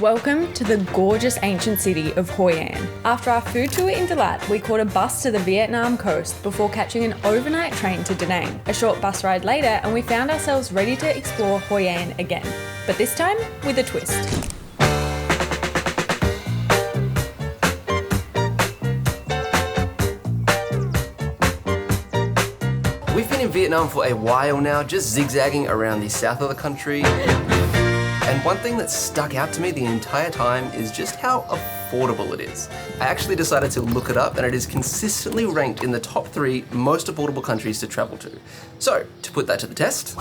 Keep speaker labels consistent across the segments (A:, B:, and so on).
A: Welcome to the gorgeous ancient city of Hoi An. After our food tour in Dalat, we caught a bus to the Vietnam coast before catching an overnight train to Da Nang. A short bus ride later and we found ourselves ready to explore Hoi An again, but this time with a twist.
B: We've been in Vietnam for a while now, just zigzagging around the south of the country. And one thing that stuck out to me the entire time is just how affordable it is. I actually decided to look it up and it is consistently ranked in the top 3 most affordable countries to travel to. So, to put that to the test,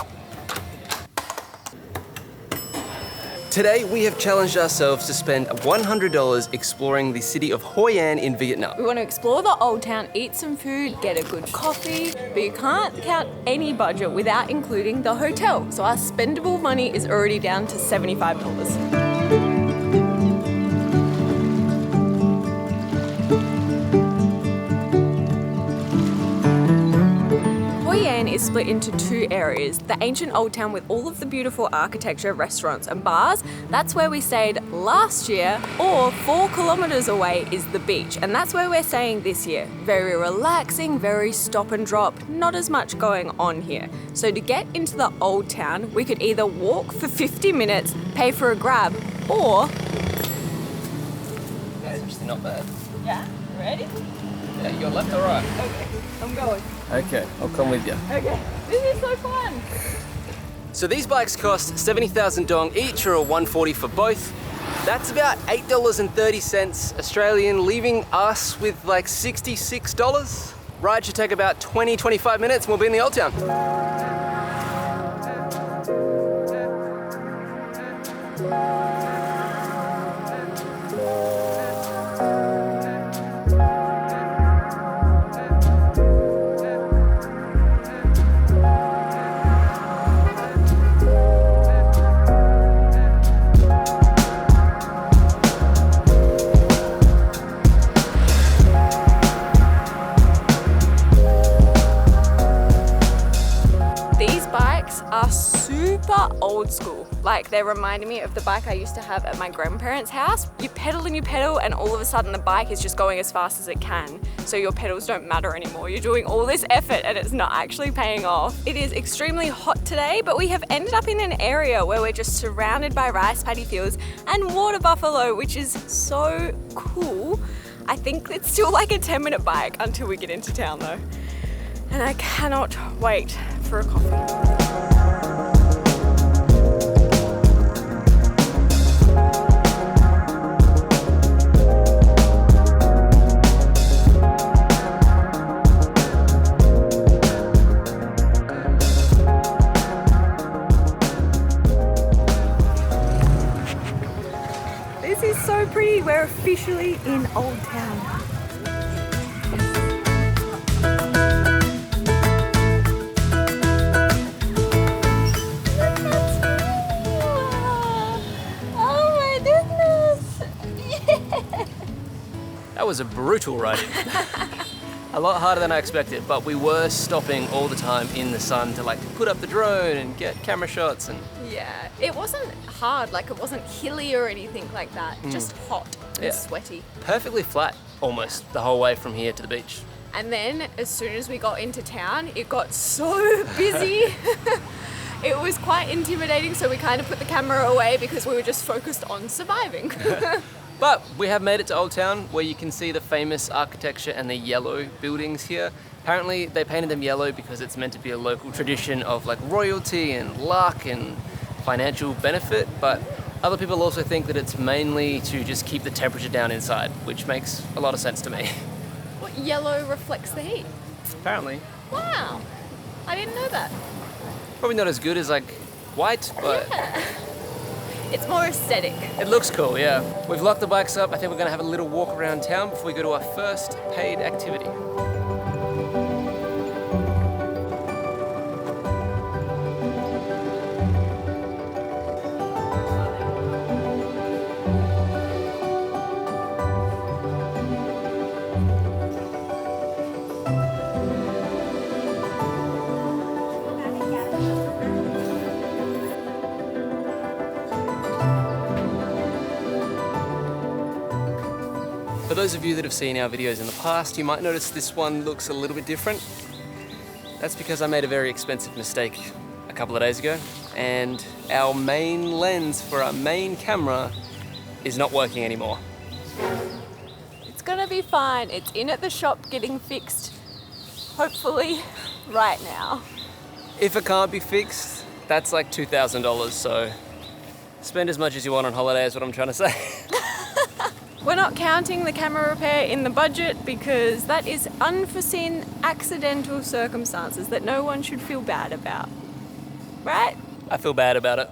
B: today we have challenged ourselves to spend $100 exploring the city of Hoi An in Vietnam.
A: We want to explore the old town, eat some food, get a good coffee, but you can't count any budget without including the hotel. So our spendable money is already down to $75. Is split into 2 areas. The ancient old town with all of the beautiful architecture, restaurants and bars, that's where we stayed last year, or 4 kilometers away is the beach, and that's where we're staying this year. Very relaxing, very stop and drop, not as much going on here. So to get into the old town, we could either walk for 50 minutes, pay for a grab, or...
B: That's actually not bad.
A: Yeah, ready?
B: Yeah, you got left or right?
A: Okay, I'm going.
B: Okay, I'll come with you.
A: Okay, this is so fun.
B: So these bikes cost 70,000 dong each, or $140 for both. That's about $8.30 Australian, leaving us with like $66. Ride should take about 20-25 minutes and we'll be in the old town.
A: Are super old school. Like, they're reminding me of the bike I used to have at my grandparents' house. You pedal and all of a sudden the bike is just going as fast as it can. So your pedals don't matter anymore. You're doing all this effort and it's not actually paying off. It is extremely hot today, but we have ended up in an area where we're just surrounded by rice paddy fields and water buffalo, which is so cool. I think it's still like a 10-minute bike until we get into town though. And I cannot wait for a coffee. This is so pretty. We're officially in Old Town.
B: That was a brutal ride. A lot harder than I expected, but we were stopping all the time in the sun to like put up the drone and get camera shots and...
A: Yeah, it wasn't hard, like it wasn't hilly or anything like that, just hot and sweaty.
B: Perfectly flat, almost, the whole way from here to the beach.
A: And then as soon as we got into town, it got so busy. It was quite intimidating, so we kind of put the camera away because we were just focused on surviving.
B: But we have made it to Old Town, where you can see the famous architecture and the yellow buildings here. Apparently they painted them yellow because it's meant to be a local tradition of like royalty and luck and financial benefit, but other people also think that it's mainly to just keep the temperature down inside, which makes a lot of sense to me.
A: What, yellow reflects the heat?
B: Apparently.
A: Wow, I didn't know that.
B: Probably not as good as like white, but...
A: Yeah. It's more aesthetic.
B: It looks cool, yeah. We've locked the bikes up. I think we're gonna have a little walk around town before we go to our first paid activity. For those of you that have seen our videos in the past, you might notice this one looks a little bit different. That's because I made a very expensive mistake a couple of days ago, and our main lens for our main camera is not working anymore.
A: It's gonna be fine. It's in at the shop getting fixed, hopefully right now.
B: If it can't be fixed, that's like $2,000, so spend as much as you want on holiday is what I'm trying to say.
A: We're not counting the camera repair in the budget because that is unforeseen accidental circumstances that no one should feel bad about. Right?
B: I feel bad about it.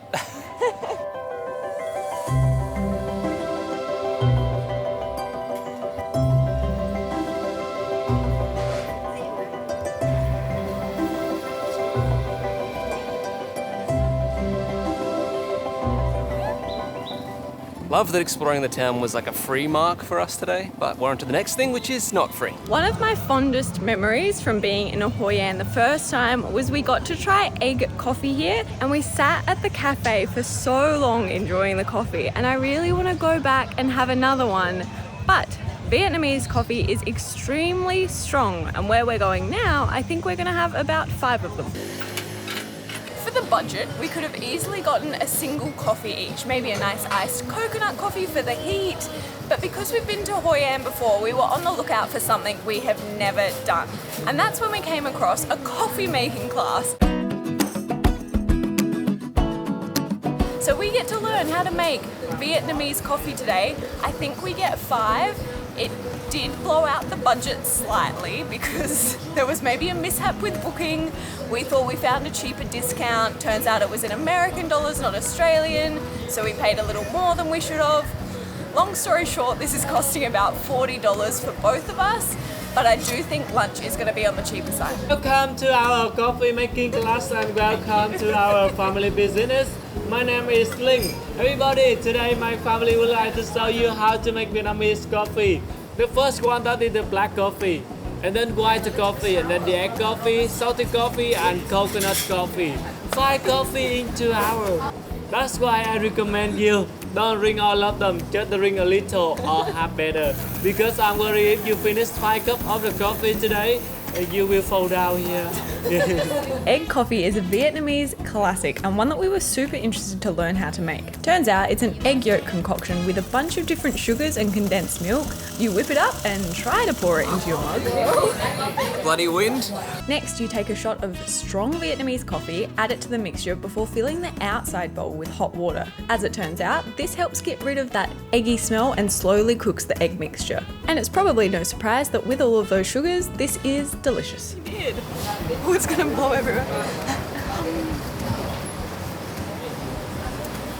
B: Love that exploring the town was like a free mark for us today, but we're on to the next thing, which is not free.
A: One of my fondest memories from being in Hoi An the first time was we got to try egg coffee here, and we sat at the cafe for so long enjoying the coffee, and I really want to go back and have another one. But Vietnamese coffee is extremely strong, and where we're going now, I think we're going to have about 5 of them. For the budget, we could have easily gotten a single coffee each, maybe a nice iced coconut coffee for the heat, but because we've been to Hoi An before, we were on the lookout for something we have never done. And that's when we came across a coffee making class. So we get to learn how to make Vietnamese coffee today. I think we get 5. It did blow out the budget slightly because there was maybe a mishap with booking. We thought we found a cheaper discount. Turns out it was in American dollars, not Australian. So we paid a little more than we should have. Long story short, this is costing about $40 for both of us. But I do think lunch is going to be on the cheaper side.
C: Welcome to our coffee making class and welcome to our family business. My name is Linh. Everybody, today my family would like to show you how to make Vietnamese coffee. The first one, that is the black coffee, and then white coffee, and then the egg coffee, salty coffee, and coconut coffee. 5 coffee in 2 hours. That's why I recommend you don't drink all of them, just drink a little or half better. Because I'm worried if you finish 5 cups of the coffee today, you will fall down here.
A: Egg coffee is a Vietnamese classic and one that we were super interested to learn how to make. Turns out it's an egg yolk concoction with a bunch of different sugars and condensed milk. You whip it up and try to pour it into your mug.
B: Bloody wind.
A: Next, you take a shot of strong Vietnamese coffee, add it to the mixture before filling the outside bowl with hot water. As it turns out, this helps get rid of that eggy smell and slowly cooks the egg mixture. And it's probably no surprise that with all of those sugars, this is delicious. You did. Oh, it's gonna blow everywhere.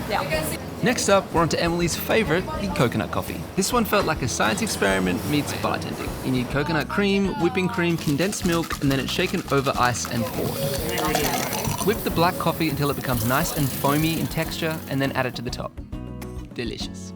A: Yeah.
D: Next up, we're on to Emily's favourite, the coconut coffee. This one felt like a science experiment meets bartending. You need coconut cream, whipping cream, condensed milk, and then it's shaken over ice and poured. Whip the black coffee until it becomes nice and foamy in texture, and then add it to the top. Delicious.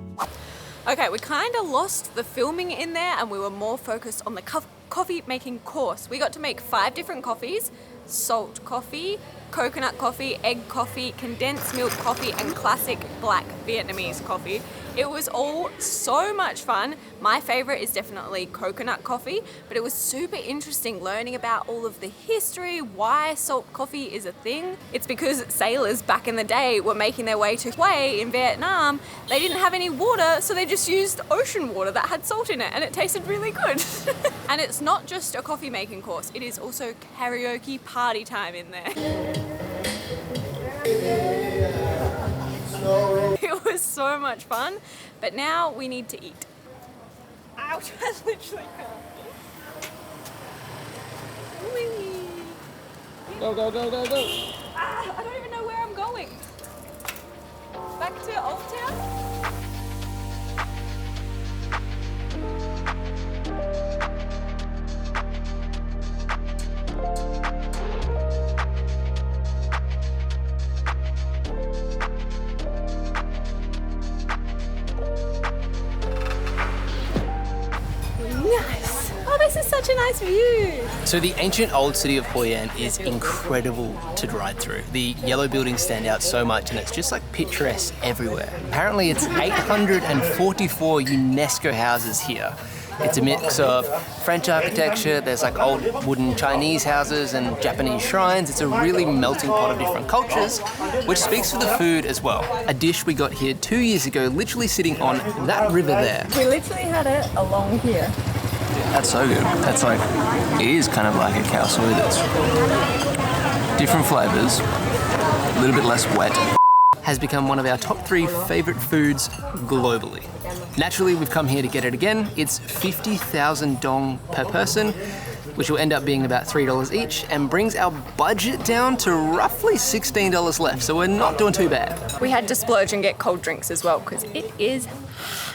A: Okay, we kind of lost the filming in there and we were more focused on the coffee making course. We got to make 5 different coffees: salt coffee, coconut coffee, egg coffee, condensed milk coffee, and classic black Vietnamese coffee. It was all so much fun. My favorite is definitely coconut coffee, but it was super interesting learning about all of the history, why salt coffee is a thing. It's because sailors back in the day were making their way to Hue in Vietnam. They didn't have any water, so they just used ocean water that had salt in it, and it tasted really good. And it's not just a coffee making course, it is also karaoke party time in there. It was so much fun, but now we need to eat. Ouch, I literally can't.
C: Go, go, go, go, go.
A: I don't even know where I'm going. Back to Old Town? Nice. Oh, this is such such a nice view.
B: So the ancient old city of Hoi An is incredible to ride through. The yellow buildings stand out so much and it's just like picturesque everywhere. Apparently it's 844 UNESCO houses here. It's a mix of French architecture, there's like old wooden Chinese houses and Japanese shrines. It's a really melting pot of different cultures, which speaks for the food as well. A dish we got here 2 years ago, literally sitting on that river there.
A: We literally had it along here.
D: That's so good. That's like, it is kind of like a cow soy that's different flavors, a little bit less wet.
B: Has become one of our top 3 favorite foods globally. Naturally, we've come here to get it again. It's 50,000 dong per person, which will end up being about $3 each and brings our budget down to roughly $16 left, so we're not doing too bad.
A: We had to splurge and get cold drinks as well because it is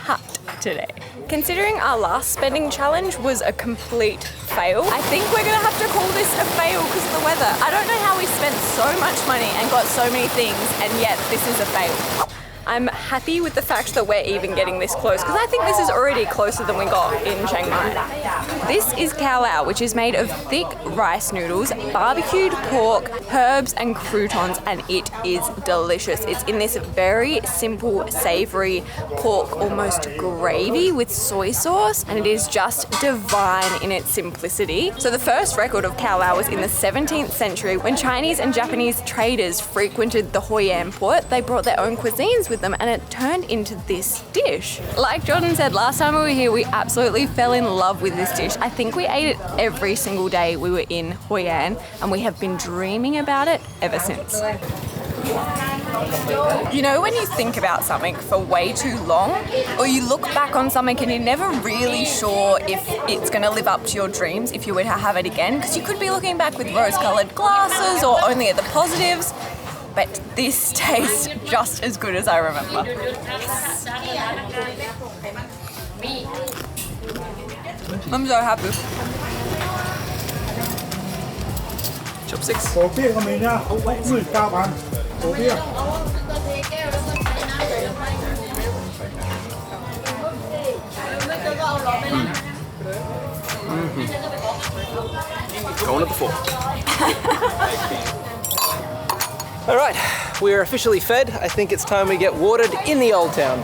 A: hot today. Considering our last spending challenge was a complete fail, I think we're gonna have to call this a fail because of the weather. I don't know how we spent so much money and got so many things and yet this is a fail. I'm happy with the fact that we're even getting this close because I think this is already closer than we got in Chiang Mai. This is Cau Lau, which is made of thick rice noodles, barbecued pork, herbs and croutons, and it is delicious. It's in this very simple, savory pork, almost gravy with soy sauce, and it is just divine in its simplicity. So the first record of Cau Lau was in the 17th century when Chinese and Japanese traders frequented the Hoi An port. They brought their own cuisines with them and it turned into this dish. Like Jordan said, last time we were here, we absolutely fell in love with this dish. I think we ate it every single day we were in Hoi An and we have been dreaming about it ever since. You know when you think about something for way too long, or you look back on something and you're never really sure if it's going to live up to your dreams if you were to have it again, because you could be looking back with rose-coloured glasses or only at the positives, but this tastes just as good as I remember. I'm so happy.
B: Chopsticks. Going at the fork. All right, we are officially fed. I think it's time we get watered in the old town.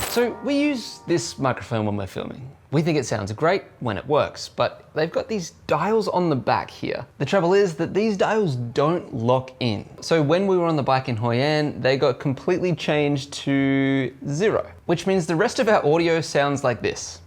D: So we use this microphone when we're filming. We think it sounds great when it works, but they've got these dials on the back here. The trouble is that these dials don't lock in. So when we were on the bike in Hoi An, they got completely changed to 0, which means the rest of our audio sounds like this.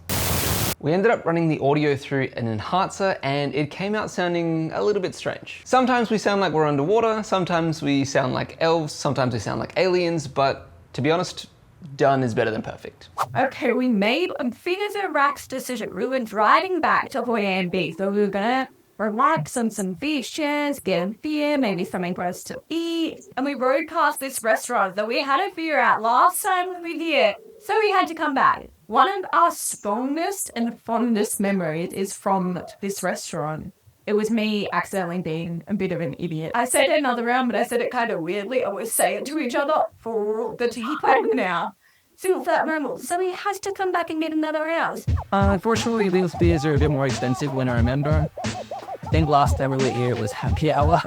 D: We ended up running the audio through an enhancer and it came out sounding a little bit strange. Sometimes we sound like we're underwater, sometimes we sound like elves, sometimes we sound like aliens, but to be honest, done is better than perfect.
E: Okay, we made a definitive rash decision. We were driving back to Hoi An Beach, so we were gonna relax on some beach chairs, get a beer, maybe something for us to eat. And we rode past this restaurant that we had a beer at last time we were here, so we had to come back. One of our strongest and fondest memories is from this restaurant. It was me accidentally being a bit of an idiot. I said it another round, but I said it kind of weirdly. I was saying it to each other for the tea now. Since that moment, so we had to come back and get another round.
F: Unfortunately, these beers are a bit more expensive when I remember. I think last time we were here it was happy hour.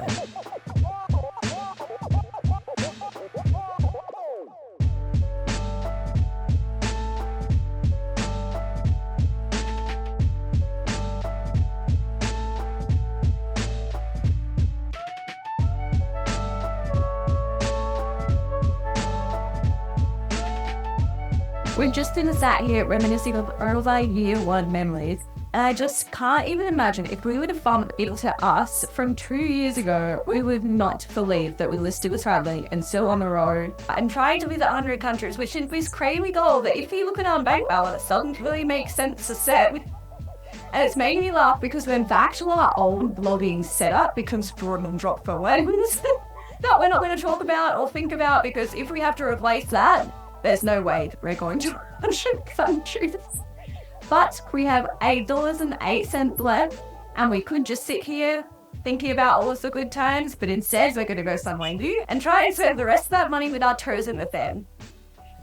E: We're just sat here reminiscing of all our year one memories. And I just can't even imagine if we would have bumped into us from 2 years ago, we would not believe that we were still traveling and still on the road and trying to visit 100 countries, which is this crazy goal that if you look at our bank balance, doesn't really make sense to set. And it's made me laugh because when back to our old blogging setup becomes broad and drop for ones that we're not going to talk about or think about, because if we have to replace that, there's no way that we're going to 100 countries. But we have $8.08 left, and we could just sit here thinking about all of the good times, but instead we're going to go somewhere new and try and spend the rest of that money with our toes in the fan.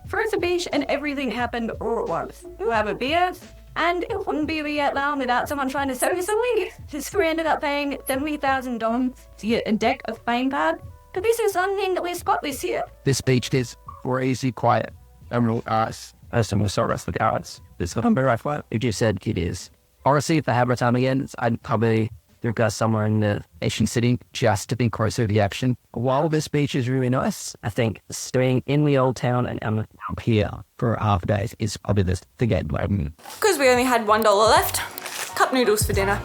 E: First a beach and everything happened all at once. We'll have a beer, and it wouldn't be Vietnam without someone trying to sell you something. So we ended up paying $70,000 to get a deck of playing pad. But this is something that we spot this year.
F: This beach is crazy quiet. Emerald Arts. As I'm so rest of the arts. It's not very right flat. You just said it is. Honestly, if I have my time again, I'd probably go somewhere in the Asian city just to be closer to the action. While this beach is really nice, I think staying in the old town and up here for half a day is probably the gateway.
A: Because we only had $1 left, cup noodles for dinner.